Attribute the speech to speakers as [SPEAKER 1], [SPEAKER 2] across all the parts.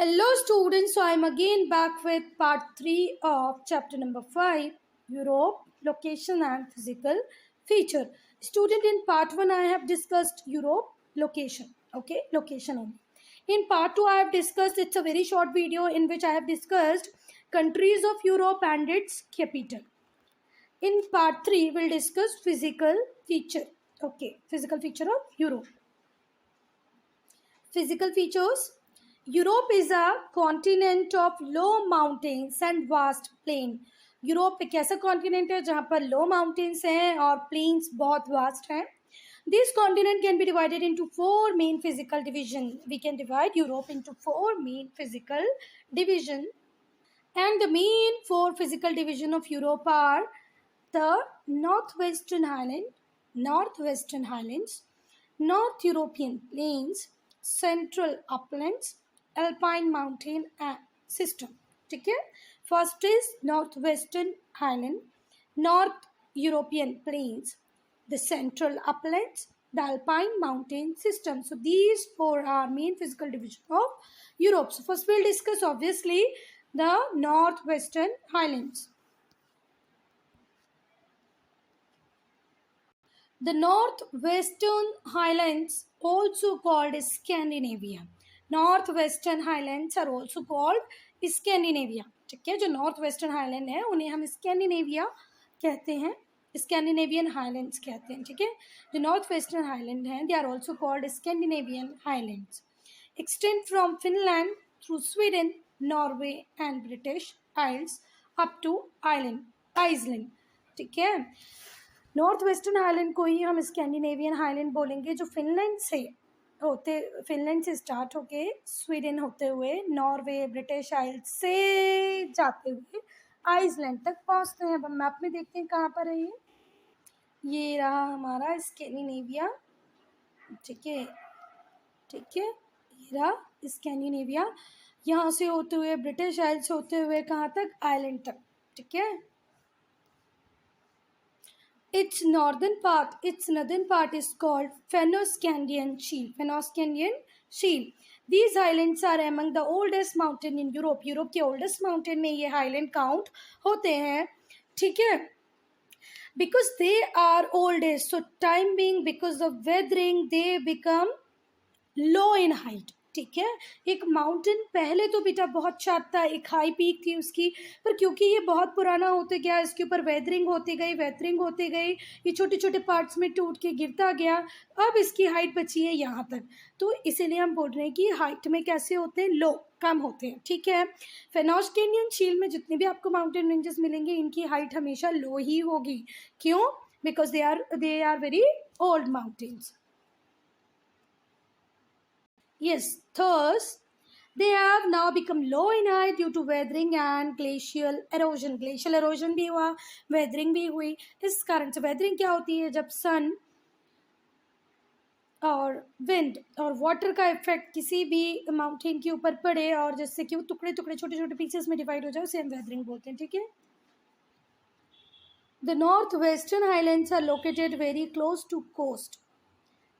[SPEAKER 1] Hello students, so I am again back with part 3 of chapter number 5, Europe, location and physical feature. Student, in part 1 I have discussed Europe, location, okay, location only. In part 2 I have discussed, it's a very short video in which I have discussed countries of Europe and its capital. In part 3 we'll discuss physical feature, okay, physical feature of Europe. Physical features. Europe is a continent of low mountains and vast plain. Europe एक ऐसा continent है जहाँ पर लो mountains हैं और planes बहुत vast हैं. This continent can be divided into four main physical division. We can divide Europe into four main physical division. And the main four physical division of Europe are the Northwestern Highlands, North European plains, Central uplands, Alpine mountain system. ठीक है. First is Northwestern Highland, North European plains, the Central uplands, the Alpine mountain system. So these four are main physical division of Europe. So first we'll discuss obviously the Northwestern Highlands. The Northwestern Highlands, also called Scandinavia. Northwestern Highlands are also called Scandinavia. ठीक है, जो Northwestern Highland है उन्हें हम Scandinavia कहते हैं, Scandinavian Highlands कहते हैं. ठीक है, जो Northwestern Highland हैं they are also called Scandinavian Highlands. Extend from Finland through Sweden, Norway and British Isles up to Iceland. ठीक है, नॉर्थ वेस्टर्न हाईलैंड को ही हम स्कैंडिनेवियन हाईलैंड बोलेंगे, जो फिनलैंड से स्टार्ट होके स्वीडन होते हुए नॉर्वे, ब्रिटिश आइल्स से जाते हुए आइसलैंड तक पहुंचते हैं. अब मैप में देखते हैं कहाँ पर है ये रहा हमारा स्कैंडिनेविया. ठीक है, ये रहा स्कैंडिनेविया. यहाँ से होते हुए ब्रिटिश आइल्स होते हुए कहाँ तक, आइलैंड तक. ठीक है, its northern part is called Fennoscandian Shield. These highlands are among the oldest mountain in Europe. Europe के oldest mountain में ये highland count होते हैं. ठीक है, because they are oldest, so time being because of weathering they become low in height. ठीक है, एक माउंटेन पहले तो बेटा बहुत शार्प था, एक हाई पीक थी उसकी, पर क्योंकि ये बहुत पुराना होते गया, इसके ऊपर वेदरिंग होती गई, ये छोटे छोटे पार्ट्स में टूट के गिरता गया, अब इसकी हाइट बची है यहाँ तक. तो इसीलिए हम बोल रहे हैं कि हाइट में कैसे होते हैं, लो, कम होते हैं. ठीक है, फेनोस्केनियन शील्ड में जितने भी आपको माउंटेन रेंजेस मिलेंगे इनकी हाइट हमेशा लो ही होगी. क्यों? Because they are very old mountains. Yes, thus they have now become low in height due to weathering and glacial erosion. Glacial erosion भी हुआ, weathering भी हुई. इस कारण से weathering क्या होती है, जब sun और विंड और वाटर का इफेक्ट किसी भी माउंटेन के ऊपर पड़े और जिससे कि वो टुकड़े छोटे छोटे पीसेस में डिवाइड हो जाए, उसे हम weathering बोलते हैं. ठीक है, the northwestern highlands are located very close to coast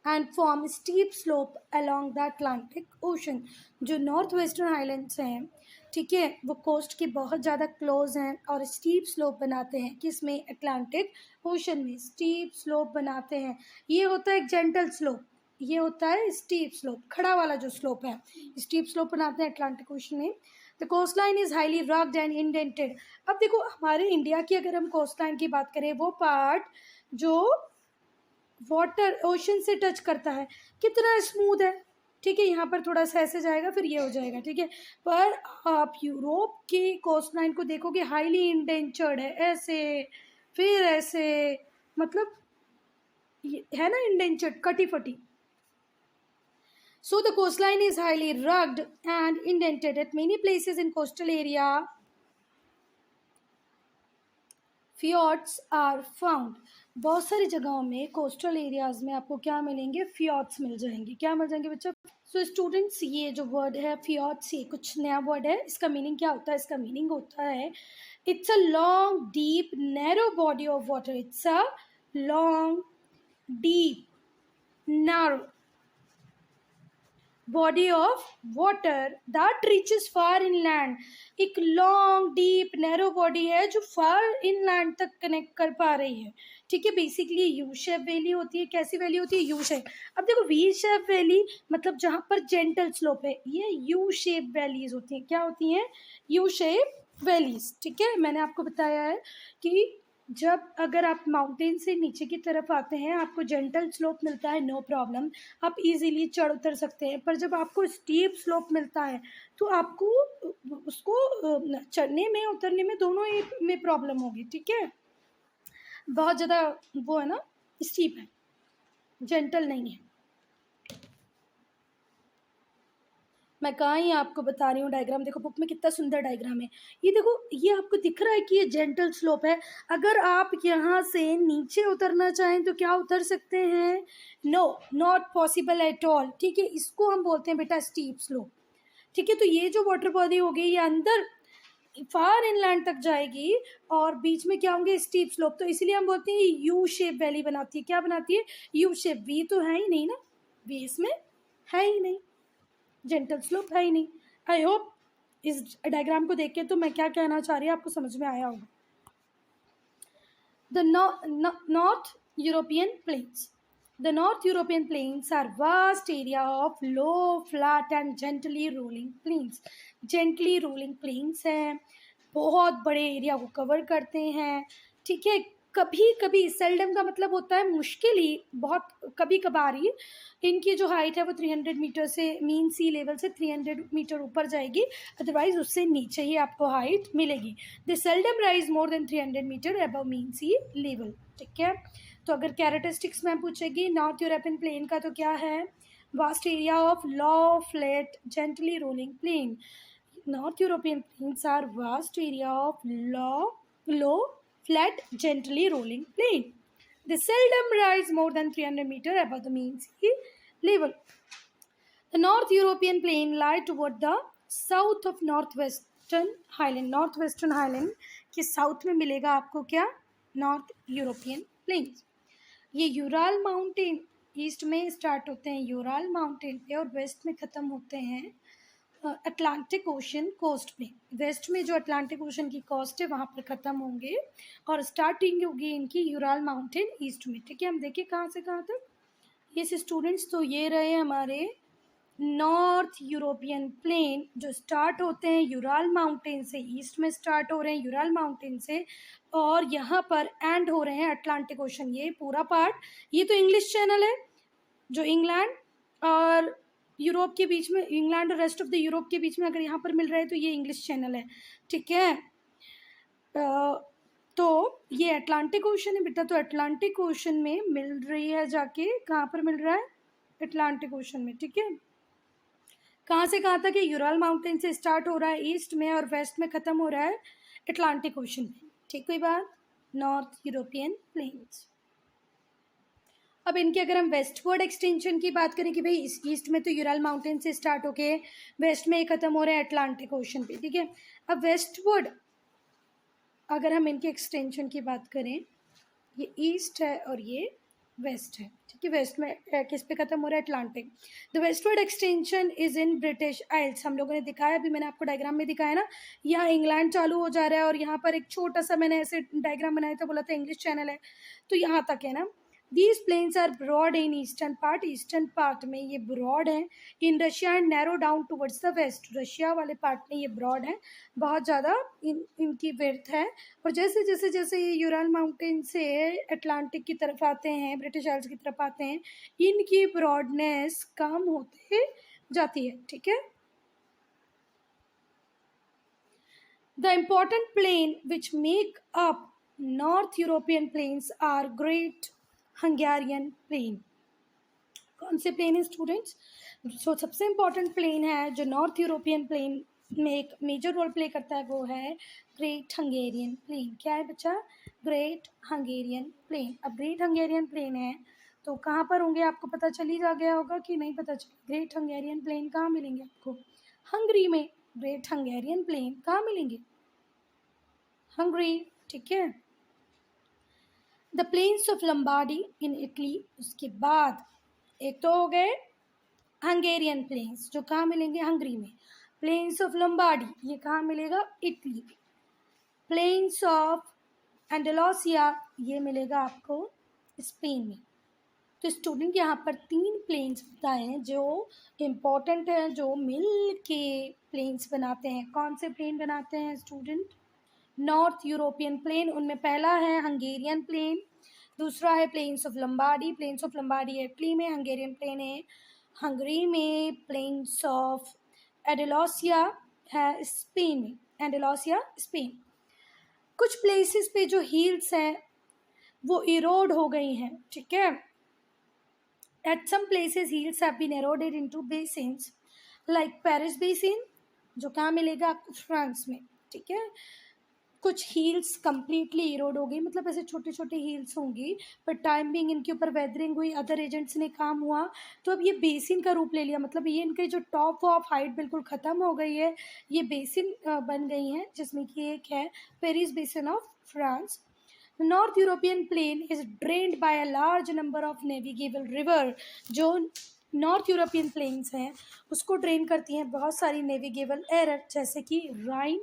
[SPEAKER 1] and form steep slope along the Atlantic Ocean. जो नॉर्थ वेस्टर्न हाईलैंड्स हैं, ठीक है, वो कोस्ट के बहुत ज़्यादा क्लोज हैं और स्टीप स्लोप बनाते हैं. किसमें? अटलांटिक ओशन में स्टीप स्लोप बनाते हैं. ये होता है एक जेंटल स्लोप, ये होता है स्टीप स्लोप, खड़ा वाला जो स्लोप है, स्टीप स्लोप बनाते हैं अटलांटिक ओशन में. The coast line is highly rugged and indented. अब देखो हमारे इंडिया की अगर हम कोस्ट लाइन की बात करें, वो पार्ट जो वाटर ओशन से टच करता है कितना स्मूथ है. ठीक है, यहाँ पर थोड़ा सा ऐसे जाएगा फिर ये हो जाएगा. ठीक है, पर आप यूरोप की कोस्ट लाइन को देखोगे हाईली इंडेंचर्ड है, ऐसे फिर ऐसे, मतलब है ना इंडेंचर्ड, कटी फटी. So the coastline is highly rugged and indented. At many places in coastal area, fjords are found. बहुत सारी जगहों में कोस्टल एरियाज में आपको क्या मिलेंगे, fjords मिल जाएंगे. क्या मिल जाएंगे बच्चों? सो स्टूडेंट्स, ये जो वर्ड है fjords, ये कुछ नया वर्ड है. इसका मीनिंग क्या होता है? इसका मीनिंग होता है it's a long deep narrow body of water. It's a long deep narrow body of water that reaches far inland, एक लॉन्ग डीप नैरो बॉडी है जो फार इनलैंड तक कनेक्ट कर पा रही है। ठीक है, बेसिकली यू शेप वैली होती है। कैसी वैली होती है? U shape. अब देखो वी शेप वैली मतलब जहाँ पर जेंटल स्लोप है, ये यू शेप वैलीज होती हैं। क्या होती हैं? U shape valleys. ठीक है, मैंने आपको बताया है कि जब अगर आप माउंटेन से नीचे की तरफ आते हैं आपको जेंटल स्लोप मिलता है, नो प्रॉब्लम, आप इजीली चढ़ उतर सकते हैं। पर जब आपको स्टीप स्लोप मिलता है तो आपको उसको चढ़ने में उतरने में दोनों ही में प्रॉब्लम होगी। ठीक है, बहुत ज़्यादा वो है ना, स्टीप है, जेंटल नहीं है। मैं कहाँ ही आपको बता रही हूँ डायग्राम, देखो बुक में कितना सुंदर डायग्राम है। ये देखो, ये आपको दिख रहा है कि ये जेंटल स्लोप है। अगर आप यहाँ से नीचे उतरना चाहें तो क्या उतर सकते हैं? No, not possible at all. ठीक है, इसको हम बोलते हैं बेटा स्टीप स्लोप। ठीक है, तो ये जो वाटर बॉडी होगी ये अंदर फार इनलैंड तक जाएगी और बीच में क्या होंगे? Steep slope. तो इसीलिए हम बोलते हैं यू शेप वैली बनाती है। क्या बनाती है? U shape. वी तो है ही नहीं ना, वी इसमें है ही नहीं, जेंटल स्लोप है ही नहीं। आई होप इस डायग्राम को देख के तो मैं क्या कहना चाह रही हूँ आपको समझ में आया होगा। The North European plains, the North European plains are vast area of low, flat and gently rolling plains. Gently rolling plains हैं, बहुत बड़े एरिया को कवर करते हैं। ठीक है, कभी कभी, सेल्डम का मतलब होता है मुश्किल ही, बहुत कभी कभार ही इनकी जो हाइट है वो 300 मीटर से, मीन सी लेवल से 300 मीटर ऊपर जाएगी, अदरवाइज उससे नीचे ही आपको हाइट मिलेगी। They seldom rise more than 300 metre above mean sea level. ठीक है, तो अगर कैरेक्टरिस्टिक्स में पूछेगी नॉर्थ यूरोपियन प्लेन का तो क्या है? Vast area of low, flat, gently rolling plain. North European plains are vast area of low, flat, gently rolling plain. They seldom rise more than 300 meter above the mean sea level. The North European plain lie toward the south of Northwestern Highland. Northwestern Highland के south में मिलेगा आपको क्या? North European plains. ये Ural mountain east में start होते हैं Ural mountain पे और वेस्ट में ख़त्म होते हैं अटलांटिक ओशन कोस्ट में। वेस्ट में जो अटलांटिक ओशन की कोस्ट है वहाँ पर ख़त्म होंगे और स्टार्टिंग होगी इनकी यूराल माउंटेन ईस्ट में। ठीक है, हम देखिए कहाँ से कहाँ तक। ये स्टूडेंट्स तो ये रहे हमारे नॉर्थ यूरोपियन प्लेन जो स्टार्ट होते हैं यूराल माउंटेन से, ईस्ट में स्टार्ट हो रहे हैं यूराल माउंटेन से और यहाँ पर एंड हो रहे हैं अटलांटिक ओशन। ये पूरा पार्ट, ये तो इंग्लिश चैनल है जो इंग्लैंड और यूरोप के बीच में, इंग्लैंड और रेस्ट ऑफ द यूरोप के बीच में अगर यहाँ पर मिल रहा है तो ये इंग्लिश चैनल है। ठीक है, तो ये अटलांटिक ओशन है बेटा, तो अटलांटिक ओशन में मिल रही है जाके, कहाँ पर मिल रहा है? अटलांटिक ओशन में। ठीक है, कहाँ से कहाँ तक? यूराल माउंटेन से स्टार्ट हो रहा है ईस्ट में और वेस्ट में ख़त्म हो रहा है अटलांटिक ओशन में। ठीक, कोई बात? North European plains. अब इनके अगर हम वेस्टवर्ड एक्सटेंशन की बात करें कि भाई इस ईस्ट में तो यूराल माउंटेन से स्टार्ट होके वेस्ट में ख़त्म हो रहे हैं अटलांटिक ओशन पे। ठीक है, अब वेस्टवर्ड अगर हम इनके एक्सटेंशन की बात करें, ये ईस्ट है और ये वेस्ट है। ठीक है, वेस्ट में किस पे ख़त्म हो रहा है? Atlantic. The westward extension is in British Isles. हम लोगों ने दिखाया, अभी मैंने आपको डायग्राम में दिखाया ना, यहाँ इंग्लैंड चालू हो जा रहा है और यहाँ पर एक छोटा सा मैंने ऐसे डायग्राम बनाया था, बोला था इंग्लिश चैनल है, तो यहाँ तक है ना। These plains are broad in eastern part में ये broad है, in Russia and narrow down towards the west, Russia वाले पार्ट में ये broad है, बहुत ज़्यादा इनकी width है। और जैसे जैसे जैसे ये यूराल माउंटेन से अटलांटिक की तरफ आते हैं, ब्रिटिश आइल्स की तरफ आते हैं, इनकी ब्रॉडनेस कम होते जाती है। ठीक है, The important plain which make up North European plains are Great Hungarian plain. कौन से प्लेन है स्टूडेंट्स? सो सबसे इम्पॉर्टेंट प्लेन है जो नॉर्थ यूरोपियन प्लेन में एक मेजर रोल प्ले करता है वो है ग्रेट हंगेरियन प्लेन। क्या है बच्चा? Great Hungarian plain. अब ग्रेट हंगेरियन प्लेन है तो कहाँ पर होंगे आपको पता चल ही जा गया होगा कि नहीं पता चल? ग्रेट हंगेरियन प्लेन कहाँ मिलेंगे आपको? हंगरी में। ग्रेट हंगेरियन प्लेन कहाँ मिलेंगे? हंगरी। ठीक है, the plains of Lombardy in Italy. उसके बाद एक तो हो गए हंगेरियन प्लेन्स जो कहाँ मिलेंगे, हंगरी में। प्लेन्स ऑफ लंबार्डी ये कहाँ मिलेगा, इटली में। प्लेन्स ऑफ एंडलोसिया ये मिलेगा आपको स्पेन में। तो स्टूडेंट यहाँ पर 3 प्लेन्स बताए हैं जो इम्पोर्टेंट हैं, जो मिल के प्लेन्स बनाते हैं। कौन से प्लेन बनाते हैं स्टूडेंट, नॉर्थ यूरोपियन प्लेन। उनमें पहला है हंगेरियन प्लेन, दूसरा है plains of Lombardy. Plains of Lombardy है इटली में, हंगेरियन प्लेन है हंगरी में। प्लेन्स ऑफ एंडलोसिया है स्पेन में, एंडलोसिया स्पेन। कुछ प्लेसेस पे जो हील्स हैं वो इरोड हो गई हैं, ठीक है। At some places hills have been eroded into basins like Paris basin जो कहाँ मिलेगा आपको, फ्रांस में, ठीक है। कुछ हील्स कम्प्लीटली इरोड हो गई, मतलब ऐसे छोटे छोटे हील्स होंगी, पर टाइम बिंग इनके ऊपर वेदरिंग हुई, अदर एजेंट्स ने काम हुआ, तो अब ये बेसिन का रूप ले लिया। मतलब ये इनके जो टॉप ऑफ हाइट बिल्कुल ख़त्म हो गई है, ये बेसिन बन गई हैं, जिसमें कि एक है Paris basin of France. The North European plain is drained by a large number of navigable river। जो नॉर्थ यूरोपियन प्लेन्स हैं उसको ड्रेन करती हैं बहुत सारी नेविगेबल एरर, जैसे कि राइन,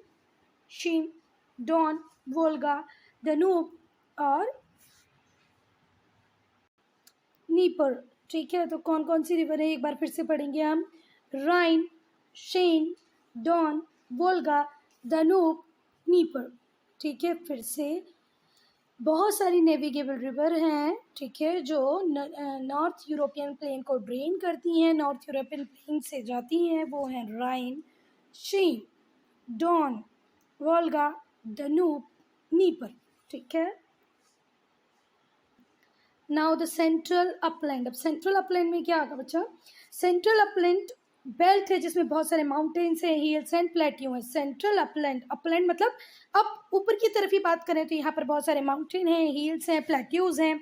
[SPEAKER 1] शीन, डॉन, वोल्गा, दनूब और नीपर, ठीक है। तो कौन कौन सी रिवर है एक बार फिर से पढ़ेंगे हम, राइन, शेन, डॉन, वोल्गा, दनूब, नीपर, ठीक है। फिर से बहुत सारी नेविगेबल रिवर हैं, ठीक है, जो नॉर्थ यूरोपियन प्लेन को ड्रेन करती हैं, नॉर्थ यूरोपियन प्लेन से जाती हैं। वो हैं राइन, शीन, डॉन, वोल्गा, डनूब, नीपर, ठीक है। Now the central upland. अब सेंट्रल अपलैंड में क्या आगा बच्चा, सेंट्रल अपलैंड बेल्ट है जिसमें बहुत सारे माउंटेन्स हैं, हिल्स एंड प्लेट्यू हैं। सेंट्रल अपलैंड, अपलैंड मतलब अब ऊपर की तरफ ही बात करें तो यहाँ पर बहुत सारे माउंटेन हैं, हिल्स हैं, प्लेट्यूज हैं।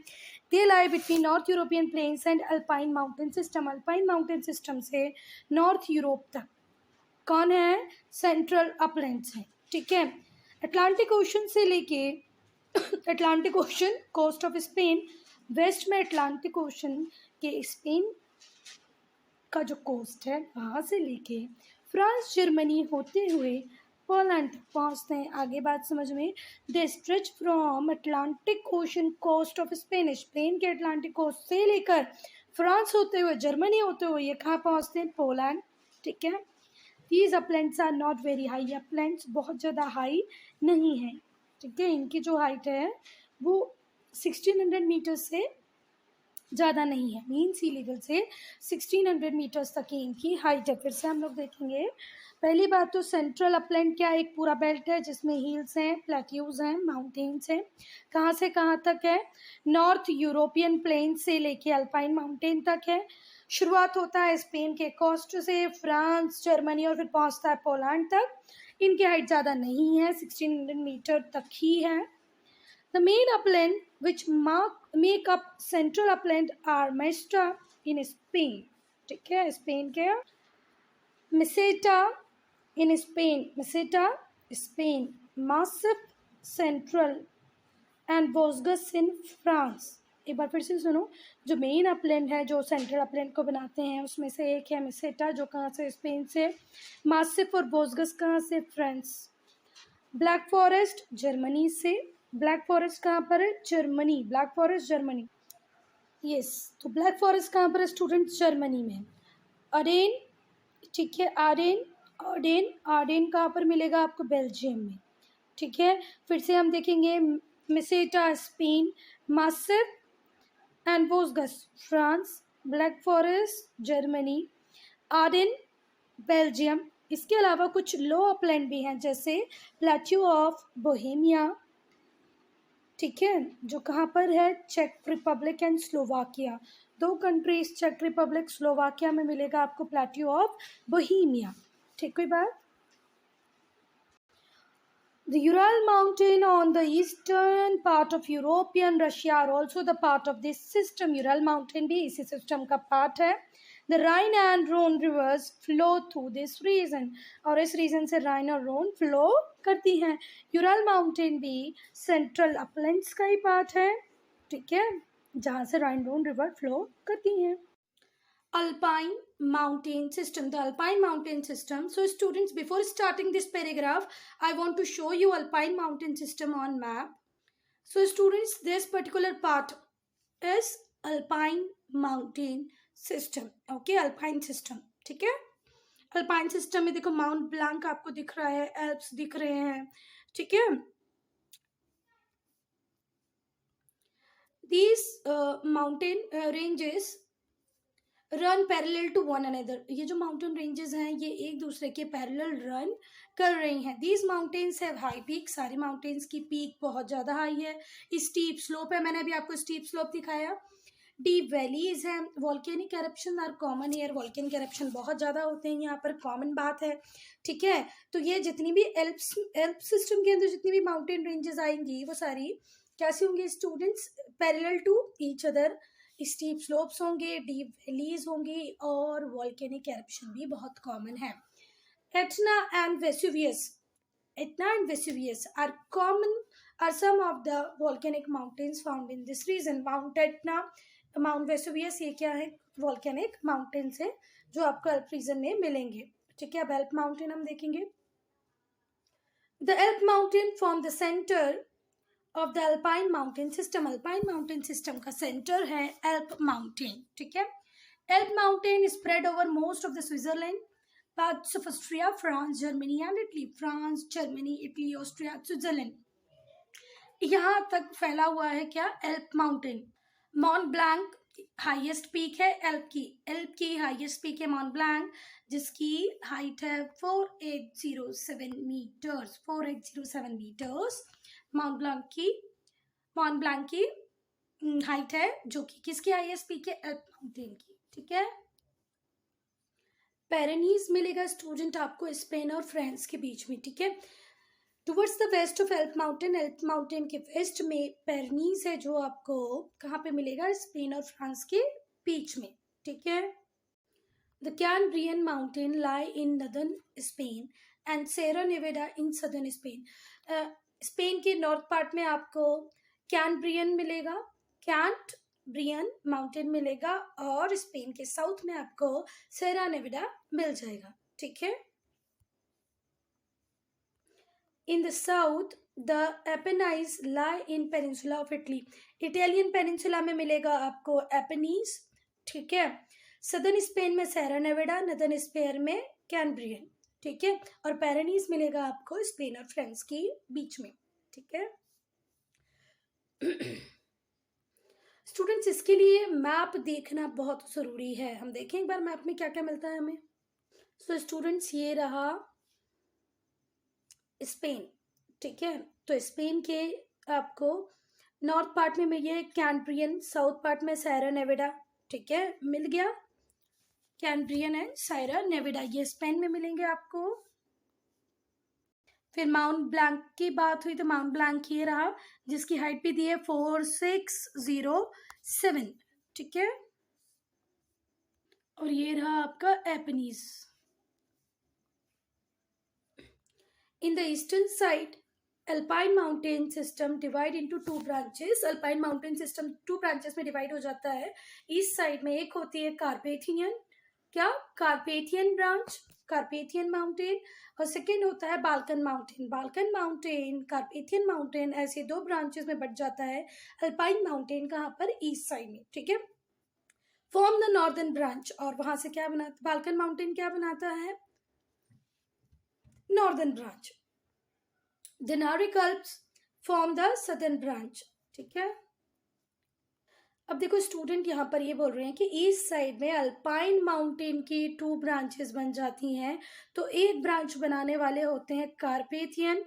[SPEAKER 1] They lie between north European plains and Alpine mountain system. Alpine mountain system से नॉर्थ यूरोप तक कौन है, सेंट्रल अपलैंड्स हैं, ठीक है। अटलांटिक ओशन से लेके Atlantic ocean, coast of Spain, west में अटलांटिक ओशन के स्पेन का जो कोस्ट है वहाँ से लेके फ्रांस, जर्मनी होते हुए पोलैंड तक पहुँचते हैं। आगे बात समझ में, they stretch from Atlantic ocean coast of Spain. Spain के अटलांटिक कोस्ट से लेकर फ्रांस होते हुए, जर्मनी होते हुए ये कहाँ पहुँचते हैं, पोलैंड, ठीक है। These uplands are not very high. Uplands बहुत ज़्यादा हाई नहीं है, ठीक है। इनकी जो हाइट है वो 1600 मीटर से ज़्यादा नहीं है, मीन सी लेवल से 1600 मीटर्स तक की इनकी हाइट है। फिर से हम लोग देखेंगे। पहली बात तो सेंट्रल अपलैंड क्या, एक पूरा बेल्ट है जिसमें हिल्स हैं, प्लेट्यूज हैं, माउंटेन्स हैं। कहाँ से कहाँ तक है, नॉर्थ यूरोपियन प्लेन से लेके अल्पाइन माउंटेन तक है। शुरुआत होता है स्पेन के कोस्ट से, फ्रांस, जर्मनी और फिर पहुँचता है पोलैंड तक। इनकी हाइट ज़्यादा नहीं है, 1600 मीटर तक ही है। The main upland which make up central upland are Meseta in Spain, ठीक है, स्पेन के Meseta in Spain, Meseta Spain, Massif Central and Vosges in France। एक बार फिर से सुनो, जो मेन अपलैंड है जो सेंट्रल अपलैंड को बनाते हैं उसमें से एक है मेसेटा जो कहाँ से, स्पेन से, मासिफ और वोस्गस कहाँ से, फ्रांस। ब्लैक फॉरेस्ट जर्मनी से, ब्लैक फॉरेस्ट कहाँ पर है, Germany, black Forest Germany, yes. तो ब्लैक फॉरेस्ट कहाँ पर है स्टूडेंट्स, जर्मनी में। अरेन, ठीक है, आर्डेन, आर्डेन, आर्डेन कहाँ पर मिलेगा आपको, बेल्जियम में, ठीक है। फिर से हम देखेंगे, मेसेटा स्पेन, मासिफ एंड वोस्गस France, Black Forest Germany, Ardennes Belgium. इसके अलावा कुछ लो अपलैंड भी हैं जैसे प्लेट्यू ऑफ बोहेमिया, ठीक है, जो कहाँ पर है, चेक रिपब्लिक एंड स्लोवाकिया। 2 कंट्रीज चेक रिपब्लिक, स्लोवाकिया में मिलेगा आपको प्लेट्यू ऑफ बोहेमिया, ठीक। कोई बात, The Ural mountain on the eastern part of European Russia are also the part of this system। Ural mountain भी इसी सिस्टम का पार्ट है। The Rhine and Rhone rivers flow through this region, और इस reason से राइन और रोन flow करती हैं। यूरल माउंटेन भी सेंट्रल अपलैंड्स का ही पार्ट है, ठीक है, जहाँ से राइन रोन रिवर फ्लो करती हैं। Alpine mountain system, the Alpine mountain system. So students, before starting this paragraph, I want to show you Alpine mountain system on map. So students, this particular part is Alpine mountain system. Okay, Alpine system. ठीक है, alpine system में देखो mount blank आपको दिख रहा है, Alps दिख रहे हैं, ठीक है. These mountain ranges run parallel to one another. ये जो माउंटेन रेंजेस हैं ये एक दूसरे के पैरेलल रन कर रही हैं. These mountains have high peak. सारे माउंटेन्स की पीक बहुत ज़्यादा हाई है. स्टीप स्लोप है, मैंने अभी आपको स्टीप स्लोप दिखाया. डीप वैलीज हैं. Volcanic eruption are common here. Volcanic eruption बहुत ज़्यादा होते हैं यहाँ पर, कॉमन बात है, ठीक है. तो ये जितनी भी एल्प सिस्टम के अंदर जितनी भी माउंटेन रेंजेस आएंगी वो सारी कैसे होंगे students, parallel to each other. Steep slopes होंगे, डीप वैलीज होंगी और वॉल्केनिक एरप्शन भी बहुत कॉमन है. Etna and Vesuvius are common, are some of the volcanic mountains found in this region. Mount Etna, Mount Vesuvius, ये क्या है, volcanic mountains है जो आपको एल्प रीजन में मिलेंगे, ठीक है. अब एल्प माउंटेन हम देखेंगे. The Alp mountain form the centre of the Alpine mountain system. Alpine mountain system का सेंटर है एल्प माउंटेन, ठीक है. Alp mountain spread over most of the Switzerland, parts of Austria, France, Germany and Italy. France, Germany, Italy, Austria, Switzerland, यहाँ तक फैला हुआ है क्या, Alp mountain. Mount Blanc highest peak है एल्प की हाईएस्ट पीक है माउंट ब्लैंक, जिसकी हाइट है 4807 मीटर्स. 4807 मीटर्स माउंट ब्लैंक की हाइट है, जो कि किसकी हाईएस्ट पीक है, एल्प माउंटेन की, ठीक है. पेरेनीज मिलेगा स्टूडेंट आपको स्पेन और फ्रांस के बीच में, ठीक है. Towards the west of Alp mountain के वेस्ट में पेरेनीज है जो आपको कहाँ पे मिलेगा, स्पेन और फ्रांस के बीच में, ठीक है. The Cantabrian mountain lie in northern Spain and Sierra Nevada in southern Spain. Spain के नॉर्थ पार्ट में आपको कैनब्रियन मिलेगा, कैनब्रियन माउंटेन मिलेगा, और स्पेन के साउथ में आपको सेरा नेवेडा मिल जाएगा, ठीक है. In the south the Apennines lie in peninsula of Italy. Italian peninsula में मिलेगा आपको एपेनीज, ठीक है. सदर्न स्पेन में सेरा नेवेडा, नॉर्दर्न स्पेन में कैनब्रियन, ठीक है. और पेरेनीज मिलेगा आपको स्पेन और फ्रांस के बीच में, ठीक है. स्टूडेंट्स, इसके लिए मैप देखना बहुत ज़रूरी है. हम देखें एक बार मैप में क्या क्या मिलता है हमें. सो स्टूडेंट्स, ये रहा स्पेन, ठीक है. तो स्पेन के आपको नॉर्थ पार्ट में ये कैनब्रियन, साउथ पार्ट में सेरा नेवेडा, ठीक है, मिल गया. कैनब्रियन एंड सेरा नेवेडा ये स्पेन में मिलेंगे आपको. फिर माउंट ब्लैंक की बात हुई तो माउंट ब्लैंक ये रहा, जिसकी हाइट भी दी है 4607, ठीक है. और ये रहा आपका Apennines. In the eastern side Alpine mountain system divide into 2 branches. Alpine mountain system 2 branches में डिवाइड हो जाता है. ईस्ट साइड में एक होती है कार्पेथियन, क्या, कार्पेथियन ब्रांच, कार्पेथियन माउंटेन, और सेकेंड होता है Balkan mountain. Balkan mountain, Carpathian mountain, ऐसे 2 ब्रांचेस में बट जाता है अल्पाइन माउंटेन, कहाँ पर, ईस्ट साइड में, ठीक है. फॉर्म द नॉर्दर्न ब्रांच, और वहां से क्या बनाता, बाल्कन माउंटेन क्या बनाता है, northern branch. Dinaric Alps form the southern branch, ठीक है. अब देखो स्टूडेंट, यहाँ पर ये बोल रहे हैं कि ईस्ट साइड में अल्पाइन माउंटेन की 2 ब्रांचेस बन जाती हैं. तो एक ब्रांच बनाने वाले होते हैं कार्पेथियन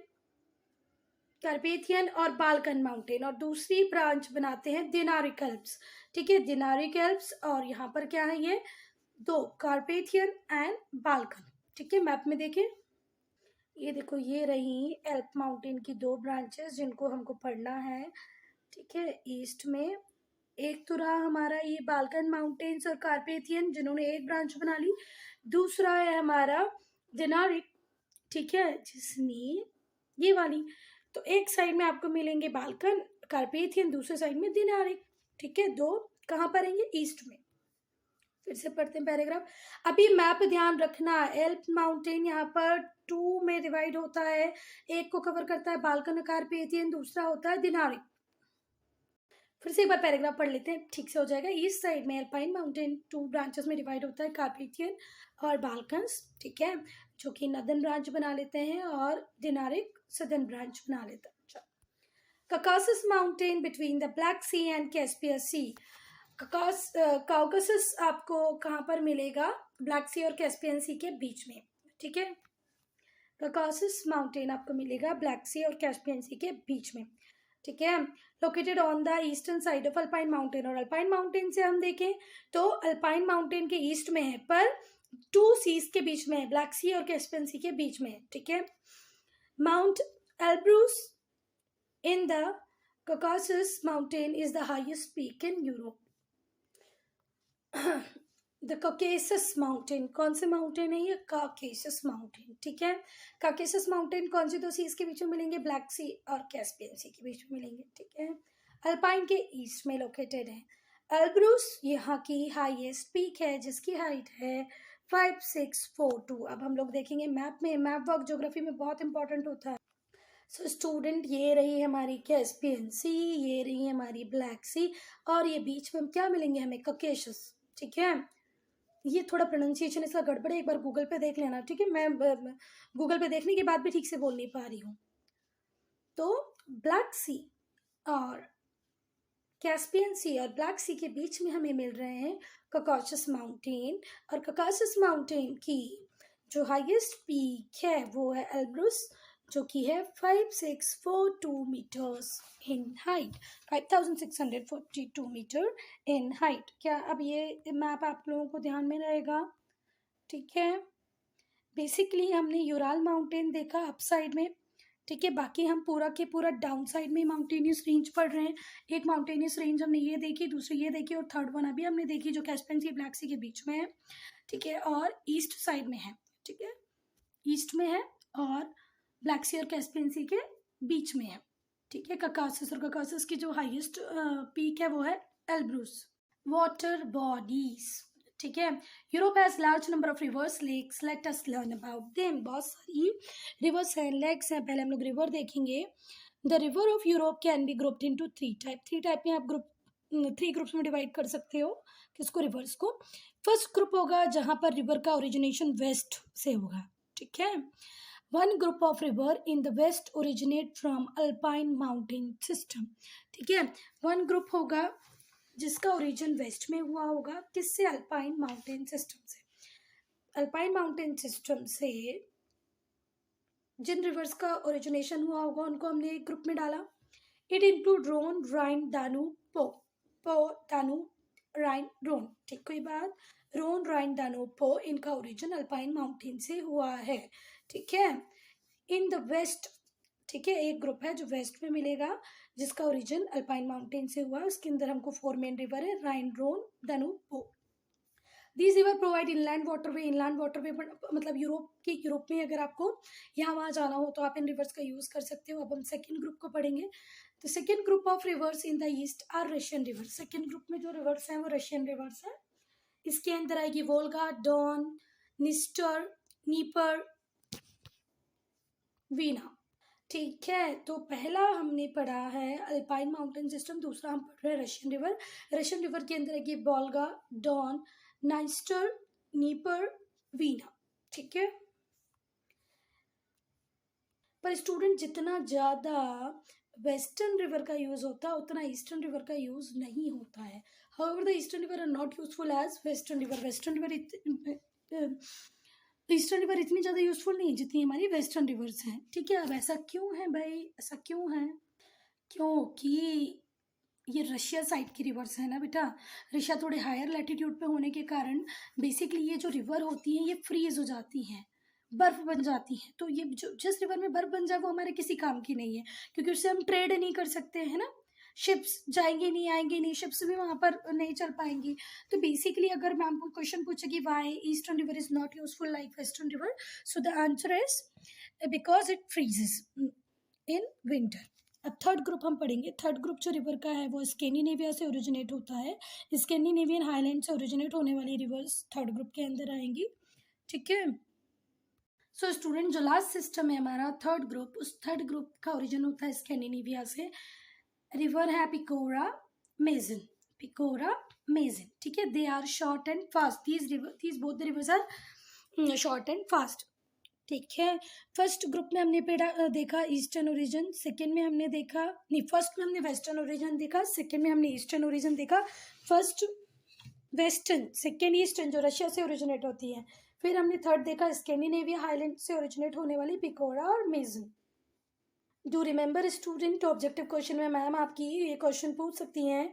[SPEAKER 1] और बाल्कन माउंटेन, और दूसरी ब्रांच बनाते हैं दिनारिक एल्प्स, ठीक है. दिनारिक एल्प्स, और यहाँ पर क्या है, ये 2, कार्पेथियन एंड बाल्कन, ठीक है. मैप में देखें, ये देखो, ये रही एल्प माउंटेन की 2 ब्रांचेस जिनको हमको पढ़ना है, ठीक है. ईस्ट में एक तो रहा हमारा ये बाल्कन माउंटेन्स और कार्पेथियन, जिन्होंने एक ब्रांच बना ली. दूसरा है हमारा दिनारिक, ठीक है, जिसने ये वाली. तो एक साइड में आपको मिलेंगे बाल्कन, कार्पेथियन, दूसरे साइड में दिनारिक, ठीक है. 2 कहाँ पर रहेंगे, ईस्ट में. फिर से पढ़ते हैं पैराग्राफ। अभी मैप ध्यान रखना, एल्प माउंटेन यहाँ पर 2 में डिवाइड होता है। एक को कवर करता है बाल्कन कार्पेथियन, दूसरा होता है दिनारी। फिर से एक बार पैराग्राफ पढ़ लेते हैं, ठीक से हो जाएगा। ईस्ट साइड में अल्पाइन माउंटेन 2 ब्रांचेस में डिवाइड होता है, कार्पेथियन और बाल्कन्स, ठीक है, जो कि नदर्न ब्रांच बना लेते हैं, और दिनारिक सदर्न ब्रांच बना लेता है। Caucasus Mountain between the Black Sea and Caspian Sea. काउकासस आपको कहाँ पर मिलेगा? ब्लैक सी और कैस्पियन सी के बीच में, ठीक है। काउकासस माउंटेन आपको मिलेगा ब्लैक सी और कैस्पियन सी के बीच में, ठीक है। Located on the eastern side of alpine mountain, और अल्पाइन माउंटेन से हम देखें तो अल्पाइन माउंटेन के ईस्ट में है, पर 2 सीज के बीच में है, ब्लैक सी और कैस्पियन सी के बीच में है, ठीक है। Mount Elbrus in the Caucasus Mountain is the highest peak in Europe. The Caucasus Mountain, कौन से माउंटेन है ये? Caucasus Mountain, ठीक है। Caucasus Mountain कौन सी 2 सीज के बीच में मिलेंगे? ब्लैक सी और कैस्पियन सी के बीच में मिलेंगे, ठीक है। अल्पाइन के ईस्ट में लोकेटेड है। एल्ब्रूस यहाँ की हाईएस्ट पीक है, जिसकी हाइट है 5642। अब हम लोग देखेंगे मैप में, मैप वर्क ज्योग्राफी में बहुत इंपॉर्टेंट होता है। सो स्टूडेंट, ये रही हमारी कैस्पियन सी, ये रही हमारी ब्लैक सी, और ये बीच में क्या मिलेंगे हमें? कॉकेशस, ठीक है। ये थोड़ा प्रोनाउंसिएशन इसका गड़बड़ है, एक बार गूगल पे देख लेना, ठीक है। मैं गूगल पे देखने के बाद भी ठीक से बोल नहीं पा रही हूँ। तो ब्लैक सी और कैस्पियन सी और ब्लैक सी के बीच में हमें मिल रहे हैं कॉकासस माउंटेन, और कॉकासस माउंटेन की जो हाईएस्ट पीक है वो है एल्ब्रूस, जो कि है 5642 metres in height, 5642 metre in height. क्या अब ये मैप आप लोगों को ध्यान में रहेगा? ठीक है। बेसिकली हमने यूराल माउंटेन देखा अप साइड में, ठीक है। बाकी हम पूरा के पूरा डाउन साइड में माउंटेनियस रेंज पढ़ रहे हैं। एक माउंटेनियस रेंज हमने ये देखी, दूसरी ये देखी, और थर्ड वन अभी हमने देखी जो कैस्पियन सी ब्लैक सी के बीच में है, ठीक है, और ईस्ट साइड में है, ठीक है, ईस्ट में है और ब्लैक सी और कैस्पियन सी के बीच में है, ठीक है। कॉकासस, और कॉकासस की जो हाईएस्ट पीक है वो है एल्ब्रूस। वाटर बॉडीज, ठीक है। Europe has large number of rivers, lakes, let us learn about them. बहुत सारी रिवर्स हैं, लेक्स हैं, पहले हम लोग रिवर देखेंगे। The river of Europe can be grouped into 3 type. 3 type में आप 3 ग्रुप्स में डिवाइड कर सकते हो किसको? रिवर्स को। फर्स्ट ग्रुप होगा जहाँ पर रिवर का ओरिजिनेशन वेस्ट से होगा, ठीक है। One group of river in the west originate from Alpine mountain system, ठीक है। वन ग्रुप होगा जिसका ओरिजिन वेस्ट में हुआ होगा, किससे? अल्पाइन माउंटेन सिस्टम से। अल्पाइन माउंटेन सिस्टम से जिन रिवर्स का ओरिजिनेशन हुआ होगा उनको हमने एक ग्रुप में डाला। इट इंक्लूड रोन, राइन, दानूब, पो, दानूब, राइन, रोन, ठीक। कोई बात? रोन, राइन, दानूब, पो, इनका ओरिजिन अल्पाइन माउंटेन से हुआ है, ठीक है। इन द वेस्ट, ठीक है, एक ग्रुप है जो वेस्ट में मिलेगा जिसका ओरिजिन अल्पाइन माउंटेन से हुआ। उसके अंदर हमको 4 मेन रिवर है, राइन, रोन, दानूब, पो। These river provide inland waterway. Inland waterway मतलब यूरोप में अगर आपको यहाँ वहाँ जाना हो तो आप इन रिवर्स का यूज़ कर सकते हो। अब हम सेकेंड ग्रुप को पढ़ेंगे। तो second group of rivers in the east are Russian river. Second group में जो रिवर्स हैं वो रशियन रिवर्स हैं। इसके अंदर आएगी वोल्गा, डॉन, निस्टर, नीपर, वीना, ठीक है। तो पहला हमने पढ़ा है अल्पाइन माउंटेन सिस्टम, दूसरा हम पढ़ रहे हैं रशियन रिवर। रशियन रिवर के अंदर है वोल्गा, डॉन, नाइस्टर, नीपर, वीना, ठीक है। पर स्टूडेंट, जितना ज़्यादा वेस्टर्न रिवर का यूज़ होता है उतना ईस्टर्न रिवर का यूज़ नहीं होता है। However the eastern river are not useful as western river. Eastern river इतनी ज़्यादा यूजफुल नहीं जितनी हमारी वेस्टर्न रिवर्स हैं, ठीक है। अब ऐसा क्यों है भाई? ऐसा क्यों है? क्योंकि ये रशिया साइड की रिवर्स है ना बेटा। रशिया थोड़े हायर लैटिट्यूड पे होने के कारण बेसिकली ये जो रिवर होती हैं ये फ्रीज हो जाती हैं, बर्फ़ बन जाती हैं। तो ये जो जिस रिवर में बर्फ़ बन जाए वो हमारे किसी काम की नहीं है, क्योंकि उससे हम ट्रेड नहीं कर सकते हैं ना। शिप्स जाएंगी नहीं, आएंगी नहीं, शिप्स भी वहाँ पर नहीं चल पाएंगी। तो बेसिकली अगर मैम को क्वेश्चन पूछेगी why eastern river is not useful like western river, so the answer is because it freezes in winter, अब थर्ड ग्रुप हम पढ़ेंगे। थर्ड ग्रुप जो रिवर का है वो स्कैंडिनेविया से ओरिजिनेट होता है। स्कैंडिनेवियन हाईलैंड से ओरिजिनेट होने वाली रिवर्स थर्ड ग्रुप के अंदर आएंगी, ठीक है। सो स्टूडेंट, जो लास्ट सिस्टम है हमारा थर्ड ग्रुप, उस थर्ड ग्रुप का ओरिजिन होता है स्कैंडिनेविया से। रिवर है पिकोरा मेजन, पिकोरा मेजन, ठीक है। They are short and fast, these both the rivers are short and fast, ठीक है। फर्स्ट ग्रुप में हमने देखा ईस्टर्न ओरिजिन, सेकेंड में हमने देखा नहीं, फर्स्ट में हमने वेस्टर्न ओरिजिन देखा, सेकेंड में हमने ईस्टर्न ओरिजिन देखा। फर्स्ट वेस्टर्न, सेकेंड ईस्टर्न जो रशिया से ओरिजिनेट होती है। फिर हमने थर्ड देखा स्कैंडिनेविया हाईलैंड से ओरिजिनेट होने वाली पिकोरा और Mezen. Do remember student, objective question में मैम आपकी ये क्वेश्चन पूछ सकती हैं,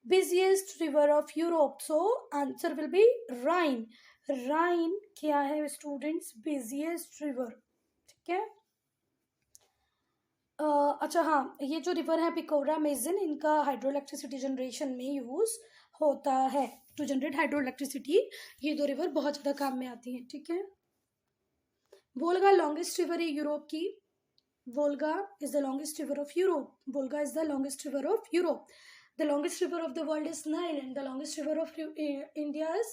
[SPEAKER 1] busiest river of Europe, so answer will be Rhine. Rhine क्या है स्टूडेंट्स? बिजिएस्ट रिवर, ठीक है। अच्छा हाँ, ये जो रिवर है पिकोरा मेजन, इनका हाइड्रो इलेक्ट्रिसिटी जनरेशन में यूज होता है टू जनरेट हाइड्रो इलेक्ट्रिसिटी। ये दो रिवर बहुत ज़्यादा काम में आती हैं, ठीक है। वोल्गा लॉन्गेस्ट रिवर है यूरोप की। Volga is the longest river of Europe. Volga is the longest river of Europe. The longest river of the world is Nile and the longest river of India is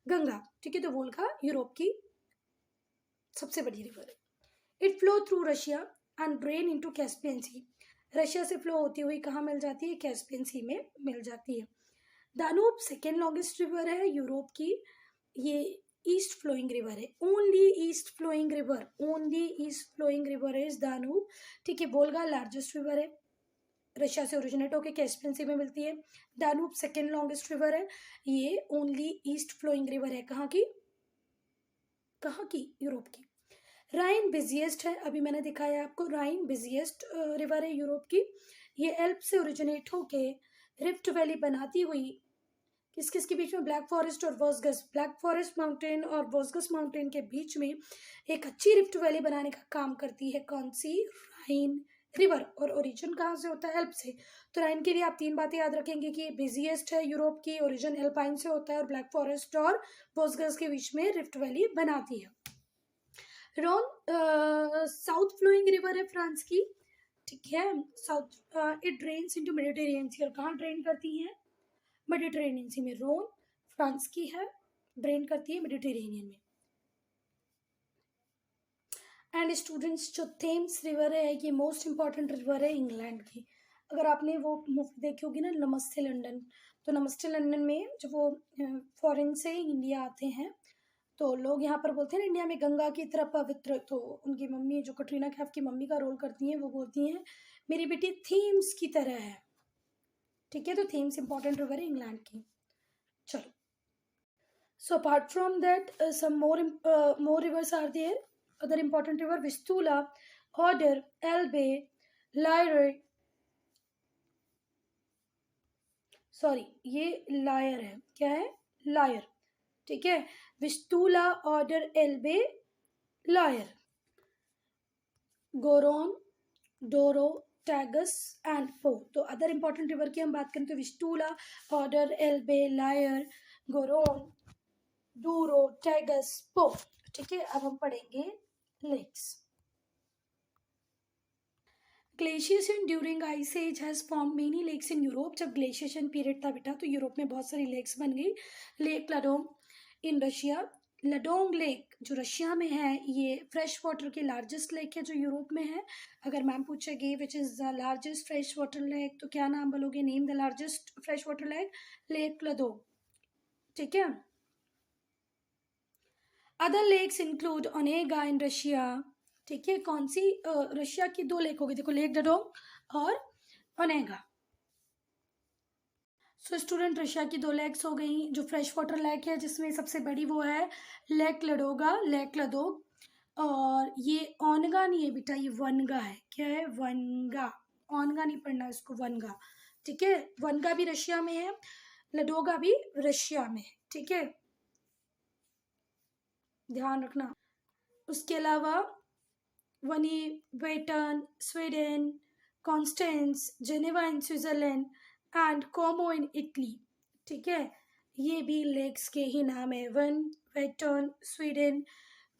[SPEAKER 1] Ganga. ठीक है, तो Volga Europe की सबसे बड़ी river है। It flow through Russia and drain into Caspian Sea. Russia से flow होती हुई कहाँ मिल जाती है? कैस्पियन सी में मिल जाती है। दानूब सेकेंड लॉन्गेस्ट रिवर है यूरोप की। ये ईस्ट फ्लोइंग रिवर है, only east flowing river, only east flowing river is Danube, ठीक है। वोल्गा लार्जेस्ट रिवर है, रशिया से ओरिजिनेट होकर कैस्पियन सी में मिलती है। दानूब सेकेंड लॉन्गेस्ट रिवर है, ये ओनली ईस्ट फ्लोइंग रिवर है। कहाँ की? कहाँ की? यूरोप की। राइन बिजिएस्ट है, अभी मैंने दिखाया आपको, राइन बिजिएस्ट रिवर है यूरोप की। ये एल्प से ओरिजिनेट होके रिफ्ट वैली बनाती हुई किस किस के बीच में? ब्लैक फॉरेस्ट और वोस्गस, ब्लैक फॉरेस्ट माउंटेन और वोस्गस माउंटेन के बीच में एक अच्छी रिफ्ट वैली बनाने का काम करती है। कौन सी? राइन रिवर। और ओरिजिन कहाँ से होता है? एल्प से। तो राइन के लिए आप तीन बातें याद रखेंगे कि बिजिएस्ट है यूरोप की, ओरिजिन एल्पाइन से होता है और ब्लैक फॉरेस्ट और वोस्गस के बीच में रिफ्ट वैली बनाती है। रोन साउथ फ्लोइंग रिवर है फ्रांस की, ठीक है। South it drains into Mediterranean sea, और कहाँ ड्रेन करती है? मेडिटेरेनियन सी में। रोन फ्रांस की है, ड्रेन करती है मेडिटेरेनियन में। एंड स्टूडेंट्स, जो थेम्स रिवर है ये मोस्ट इंपॉर्टेंट रिवर है इंग्लैंड की। अगर आपने वो मूवी देखी होगी ना नमस्ते लंदन, तो नमस्ते लंदन में जब वो फॉरेन से इंडिया आते हैं तो लोग यहाँ पर बोलते हैं ना इंडिया में गंगा की तरह पवित्र, तो उनकी मम्मी जो कटरीना कैफ की मम्मी का रोल करती हैं वो बोलती हैं मेरी बेटी थीम्स की तरह है, ठीक है। तो थीम्स इंपॉर्टेंट रिवर है इंग्लैंड की। चलो, so apart from that some more rivers are there, other important river, Vistula, Oder, Elbe, Lyre, sorry ये लायर है, क्या है? लायर, ठीक है। Vistula, Oder, Elbe, Loire, Garonne, Douro, Tagus and Po. तो अदर इंपॉर्टेंट रिवर की हम बात करें तो Vistula, Oder, Elbe, Loire, Garonne, Douro, Tagus, Po, ठीक है। अब हम पढ़ेंगे lakes. Glaciation during ice age has form many lakes in Europe. जब ग्लेशिएशन पीरियड था बेटा तो यूरोप में बहुत सारी लेक्स बन गई। Lake Ladoga in Russia, Ladoga lake जो रशिया में है ये फ्रेश वाटर की लार्जेस्ट लेक है जो यूरोप में है। अगर मैम पूछेगी which is the largest fresh water lake तो क्या नाम बोलोगे? Name the largest fresh water lake, lake Ladoga, ठीक है। Other lakes include Onega in Russia, ठीक है। कौन सी? रशिया की दो लेक होगी, देखो लेक डडोंग और ओनेगा। सो स्टूडेंट, रशिया की दो लेक्स हो गई। जो फ्रेश वाटर लेक है जिसमें सबसे बड़ी वो है लेक लडोगा, लेक लदोग। और ये ओनगा नहीं है बेटा, ये वनगा है। क्या है? वनगा, ओनगा नहीं पढ़ना इसको, वनगा, ठीक है। वनगा भी रशिया में है, लडोगा भी रशिया में है, ठीक है, ध्यान रखना। उसके अलावा वनी, Vattern Sweden, Constance, Geneva in Switzerland and Como in Italy, ठीक है। ये भी लेक्स के ही नाम है, वन, Vattern, Sweden,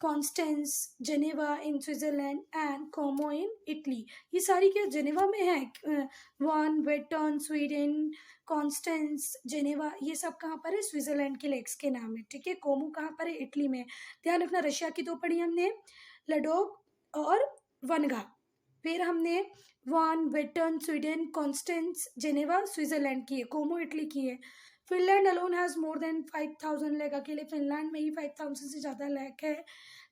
[SPEAKER 1] Constance Geneva in Switzerland and Como in Italy. ये सारी क्या जेनेवा में है? वान वेटर्न स्वीडन, कॉन्स्टेंस जेनेवा, ये सब कहाँ पर है? स्विट्ज़रलैंड के लेक्स के नाम है, ठीक है। कोमो कहाँ पर है? इटली में। ध्यान रखना, रशिया की दो पढ़ी हमने, लडोग और वनगा। फिर हमने वान Vattern Sweden, Constance Geneva Switzerland की है, कोमो इटली की है। Finland alone has more than 5000 lake, अकेले फिनलैंड में ही 5000 से ज़्यादा लेक है।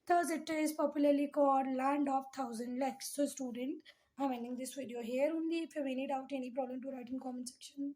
[SPEAKER 1] Thus it is popularly called land of thousand lakes. So student, I'm ending this video here only. If you have any doubt, any problem, to write in comment section.